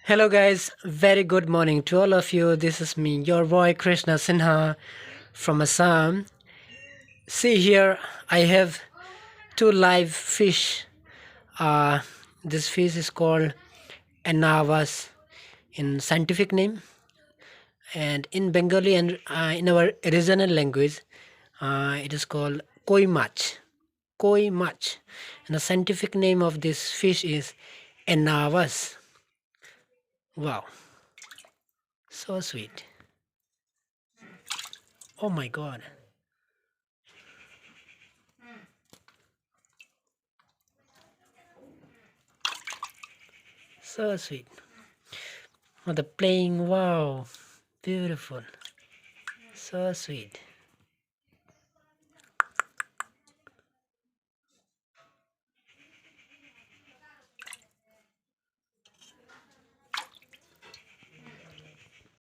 Hello, guys. Very good morning to all of you. This is me, your boy Krishna Sinha from Assam. See here, I have two live fish. Uh, this fish is called Anabas in scientific name, and in Bengali and in our regional language, it is called Koi Maach. Koi Maach, and the scientific name of this fish is Anabas. Wow, so sweet. Oh my god. So sweet. Oh, the playing, wow, beautiful, so sweet.